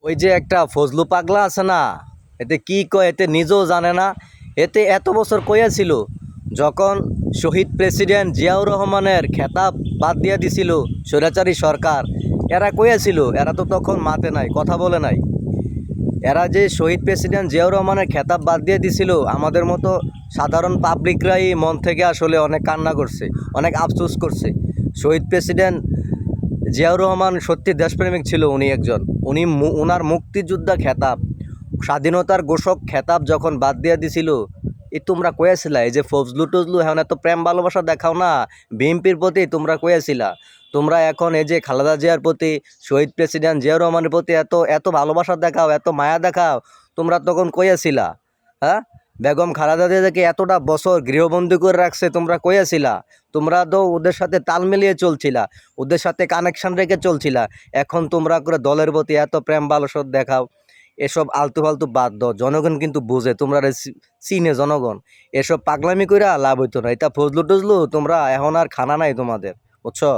ওই যে একটা ফজলু পাগলা আছে না, এতে কি কয় এতে নিজেও জানে না। এতে এত বছর কইয়াছিল যখন শহীদ প্রেসিডেন্ট জিয়াউর রহমানের খেতাব বাদ দিয়া দিছিল স্বৈরাচারী সরকার, এরা কইয়াছিল, এরা তো তখন মাতে নাই, কথা বলে নাই। এরা যে শহীদ প্রেসিডেন্ট জিয়াউর রহমানের খেতাব বাদ দিয়ে দিছিল, আমাদের মতো সাধারণ পাবলিকরাই মন থেকে আসলে অনেক কান্না করছে, অনেক আফসোস করছে। শহীদ প্রেসিডেন্ট জিয়াউর রহমান সত্যি দেশপ্রেমিক ছিল। উনার মুক্তিযোদ্ধা খেতাব, স্বাধীনতার ঘোষক খেতাব যখন বাদ দিয়ে দিছিল, তোমরা কয়েছিলা এই যে ফজলু টজলু এখন এত প্রেম ভালোবাসা দেখাও না বিএনপির প্রতি, তোমরা কয়েছিলা। তোমরা এখন এই যে খালেদা জিয়ার প্রতি, শহীদ প্রেসিডেন্ট জিয়াউর রহমানের প্রতি এত এত ভালোবাসা দেখাও, এত মায়া দেখাও, তোমরা তখন কয়েছিলা। হ্যাঁ, বেগম খালেদা জিয়াকে এতটা বছর গৃহবন্দী করে রাখছে, তোমরা কয়েছিলা। তোমরা তো ওদের সাথে তাল মিলিয়ে চলছিলা, ওদের সাথে কানেকশন রেখে চলছিলা। এখন তোমরা করে দলের প্রতি এত প্রেম ভালোবাসা দেখাও, এসব আলতু ফালতু বাদ দাও। জনগণ কিন্তু বুঝে, তোমরা চিনে জনগণ। এসব পাগলামি কইরা লাভ হইতো না। এটা ফজলু টজলু তোমরা এখন আর খানা নাই তোমাদের, বুঝছো।